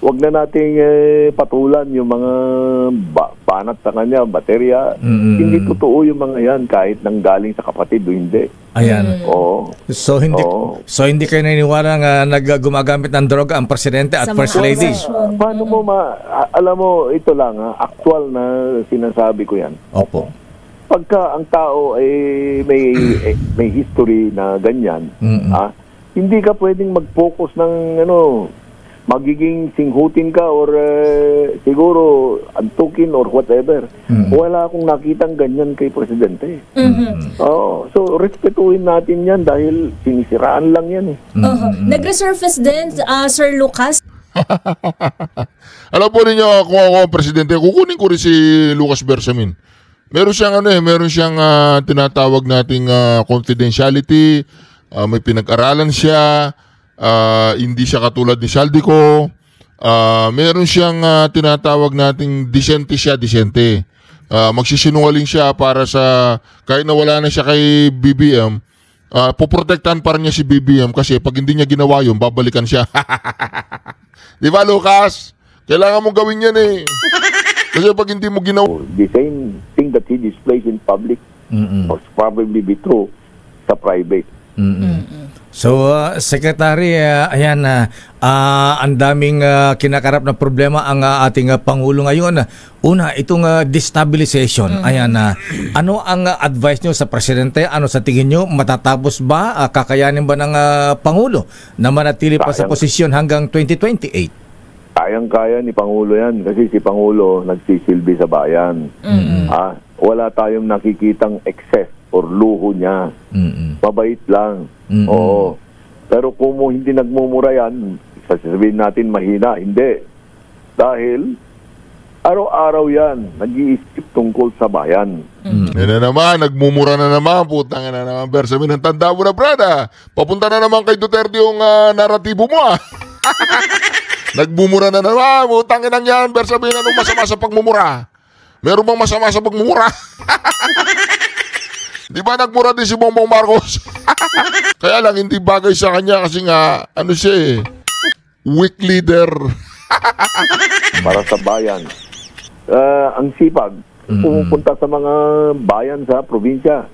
Huwag na nating patulan yung mga banat sa kanya, baterya. Hindi totoo yung mga yan kahit nanggaling sa kapatid o hindi. Ayan. So hindi kayo naniniwala nga gumagamit ng droga ang presidente at first lady? Paano mo alam mo, ito lang actual na sinasabi ko yan. Opo. Pagka ang tao ay may history na ganyan, hindi ka pwedeng mag-focus ng magiging singhutin ka or siguro antukin or whatever. Wala akong nakitang ganyan kay presidente. So respetuhin natin yan dahil sinisiraan lang yan Nag-resurface din, Sir Lucas. Alam po ninyo, kung ako ang presidente, kukunin ko rin si Lucas Bersamin. Meron siyang tinatawag nating confidentiality. May pinag-aralan siya. Hindi siya katulad ni Saldico. Meron siyang tinatawag nating disente. Magsisinungaling siya para sa kahit na wala na siya kay BBM, poprotektahan pa rin niya si BBM kasi pag hindi niya ginawa yun, babalikan siya. Di ba, Lucas? Kailangan mong gawin yan Kasi pag hindi mo ginawa... The same thing that he displays in public must probably be true sa private. So, Secretary, ayan, ang daming kinakarap na problema ang ating Pangulo ngayon. Una, itong destabilization. Ayan, ano ang advice nyo sa Presidente? Ano sa tingin nyo? Matatapos ba? Kakayanin ba ng Pangulo na manatili pa sa posisyon hanggang 2028? Kayang-kaya ni Pangulo yan kasi si Pangulo nagsisilbi sa bayan. Wala tayong nakikitang excess or luho niya. Mabait lang. Oo. Pero kung hindi nagmumura yan, sasabihin natin mahina. Hindi. Dahil araw-araw yan nag-iisip tungkol sa bayan. Yan na naman, nagmumura na naman. Putang na naman, Bersamin. Ang tanda mo na, brada. Papunta na naman kay Duterte yung naratibo mo, Nagmumura na naman. Putang inang yan, Bersamin. Anong masama sa pagmumura? Meron bang masama sa pagmumura? Di ba nagmura din si Bongbong Marcos? Kaya lang hindi bagay sa kanya kasi nga siya weak leader. Para sa bayan. Ang sipag, pumupunta sa mga bayan sa probinsya.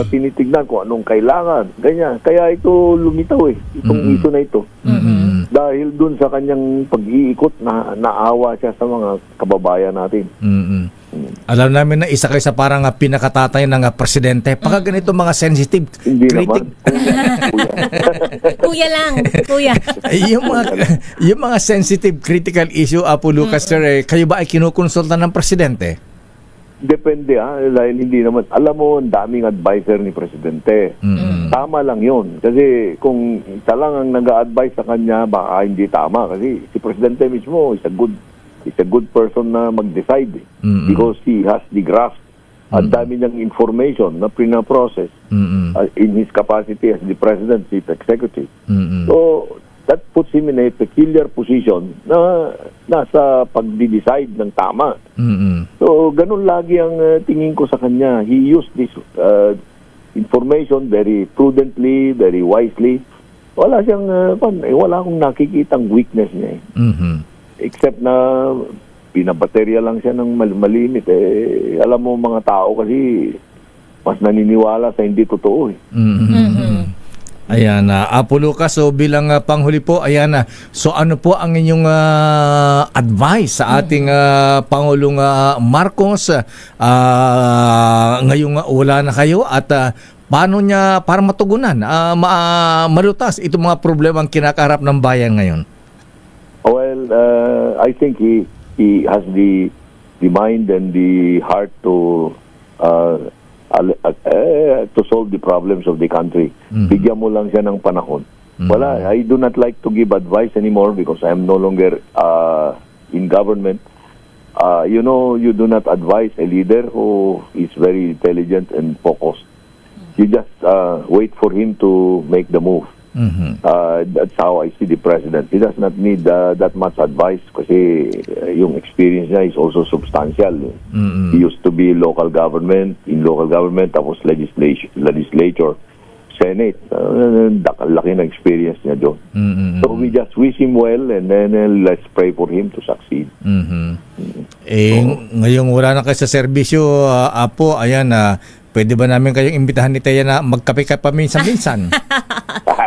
Tinitignan kung anong kailangan. Ganyan. Kaya ito lumitaw itong iso na ito. Dahil dun sa kanyang pag-iikot na naawa siya sa mga kababayan natin. Alam namin na isa kayo sa parang pinakatatay ng presidente. Pagka ganito mga sensitive, hindi naman. Kuya lang. Kuya. yung mga sensitive critical issue, Apo Lucas, sir, kayo ba ay kinukonsulta ng presidente? Depende dahil hindi naman. Alam mo, ang daming advisor ni presidente. Tama lang yun. Kasi kung isa lang ang nag-a-advise sa kanya, baka hindi tama. Kasi si presidente mismo is a good person na mag-decide because he has the grasp. Ang dami niyang information na pina-process in his capacity as the president, chief executive. So, that puts him in a peculiar position na nasa pagdi-decide ng tama. So, ganun lagi ang tingin ko sa kanya. He used this information very prudently, very wisely. Wala akong nakikitang weakness niya. Except na pinabaterya lang siya ng malimit. Alam mo mga tao kasi mas naniniwala sa hindi totoo. Ayan, Apo Lucas, so bilang panghuli po, ayan, so ano po ang inyong advice sa ating Pangulong Marcos ngayong wala na kayo at paano niya para matugunan, malutas itong mga problema ang kinakaharap ng bayan ngayon? Well, I think he has the mind and the heart to to solve the problems of the country. Bigyan mo lang siya ng panahon. Wala, I do not like to give advice anymore because I am no longer in government. You know, you do not advise a leader who is very intelligent and focused. You just wait for him to make the move. That's how I see the president. He does not need that much advice kasi yung experience niya is also substantial. He used to be in local government, tapos legislature, Senate. Laki na experience niya doon. So we just wish him well and then let's pray for him to succeed. Ngayong wala na kayo sa serbisyo, Apo, ayan pwede ba namin kayong imbitahan ni Teya na magkape ka paminsan-minsan?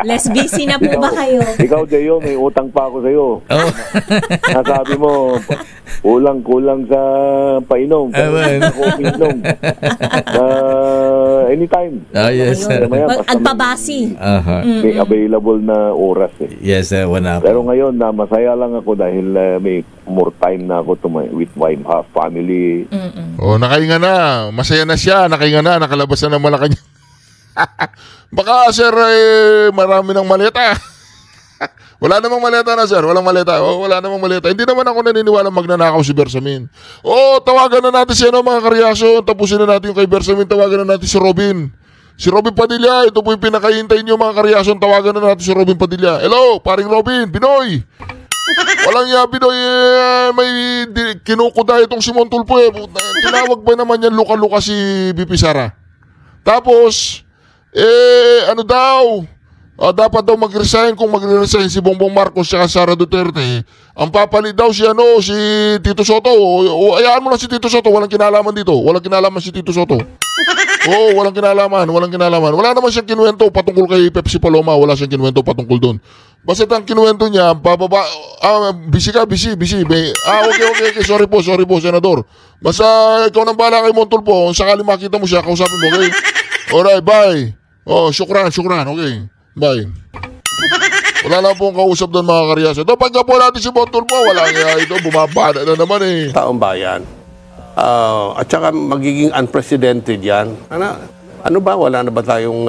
Less busy na po ba kayo? Ikaw, Deo, may utang pa ako sa'yo. Nasabi mo, kulang sa painom. Inom. Anytime. Yes. Agpabasi. May available na oras. Yes, wala. Pero ngayon, masaya lang ako dahil may more time na ako with my family. Nakahinga na. Masaya na siya. Nakahinga na. Nakalabas na ng Malacanang. Baka, sir, marami ng maleta. Wala namang maleta na, sir. Walang maleta. Wala namang maleta. Hindi naman ako naniniwala magnanakaw si Bersamin. Tawagan na natin siya, mga karyasyon. Tapusin na natin yung kay Bersamin. Tawagan na natin si Robin. Si Robin Padilla. Ito po yung pinakahintay niyo, mga karyasyon. Tawagan na natin si Robin Padilla. Hello, paring Robin. Pinoy. Walang Pinoy. May kinukuda itong si Montulpo. Tinawag ba naman yan luka-luka si BP Sara? Tapos, ano daw? Dapat daw mag-resign kung mag-resign si Bongbong Marcos at Sara Duterte. Ang papalit daw si Tito Soto. Ayaan mo na si Tito Soto. Walang kinalaman dito. Walang kinalaman si Tito Soto. Walang kinalaman. Wala naman siyang kinuwento patungkol kay Pepsi Paloma. Wala siyang kinuwento patungkol doon. Basta ang kinuwento niya, busy ka. Okay. Sorry po, Senador. Basta ikaw nang bahala kay Montulpo. Sakali makita mo siya, kausapin mo, okay? Alright, bye. Syukran. Okay, bye. Wala na pong kausap doon, mga karyasa. Pagka po natin si Montulpo, wala nga ito. Bumabada na naman Taong bayan. At saka magiging unprecedented yan. Ano ba? Wala na ba tayong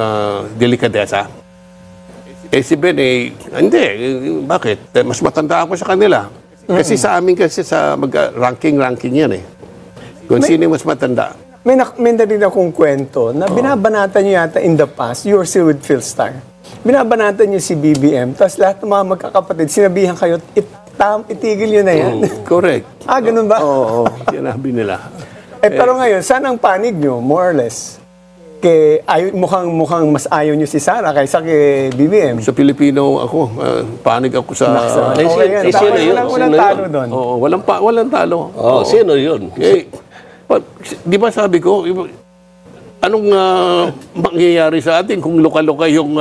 delikadesa? Si Ben, hindi. Bakit? Mas matanda ako sa kanila. Kasi sa amin sa ranking yan Kung sino mas matanda. May narinig akong kwento na binabanatan niyo yata in the past, you were still with Philstar. Binabanatan niyo si BBM, tapos lahat ng mga magkakapatid, sinabihan kayo, itigil niyo na yan. Correct. Ganun ba? Oo, sinabi nila. Pero ngayon, saan ang panig niyo, more or less? Mukhang mas ayaw niyo si Sara kaysa kay BBM. Sa Pilipino ako, panig ako sa... Walang talo doon. Walang talo. Sino yun? Di ba sabi ko, anong mangyayari sa atin kung luka-luka yung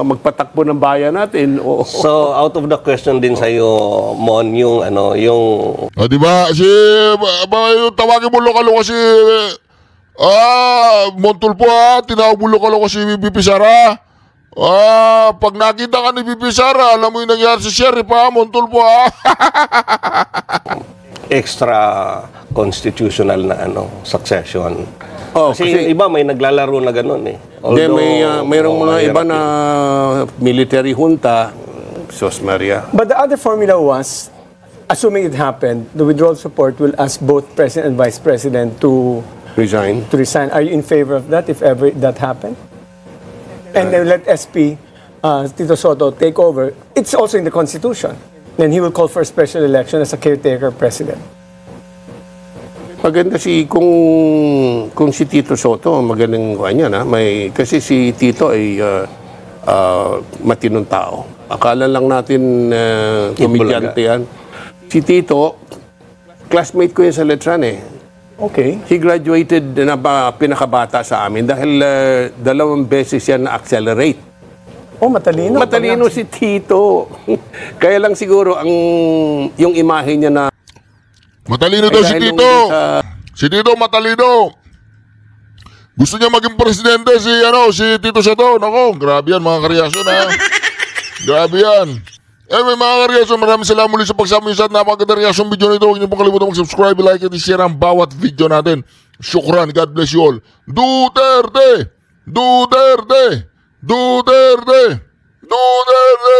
magpatakbo ng bayan natin? So, out of the question din sa'yo, Mon, yung... di ba? Tawagin mo luka-luka si... Montulpo, tinawag mo luka-luka si BP Sara. Pag nakita ka ni BP Sara, alam mo yung nangyari sa sheriff, Montulpo, Extra constitutional na succession. Kasi iba may naglalaro na gano'n mayroong mga iba na military junta, Sos Maria. But the other formula was, assuming it happened, the withdrawal support will ask both President and Vice President to resign. Are you in favor of that if ever that happened? And then let SP, Tito Soto, take over. It's also in the Constitution. Then he will call for a special election as a caretaker president. Maganda kung si Tito Soto, magaling kasi si Tito ay matinong tao. Akala lang natin komedyante yan. Si Tito, classmate ko yan sa Letran Okay. He graduated na pinakabata sa amin dahil 2 beses yan na-accelerate. Matalino. Matalino si Tito. Kaya lang siguro yung imahe niya na matalino daw si Tito. Si Tito matalino. Gusto niya maging presidente si Tito Soto. Nako, grabe yan mga karyasyon Grabe yan. Anyway, mga kareaksyon, maraming salamat muli sa pagsama niyo sa napakaganda reaction video nito. Huwag niyo pong kalimutan mag-subscribe, like, at i-share ang bawat video natin. Shukran. God bless you all. Duterte! Duterte! Duterte! Duterte!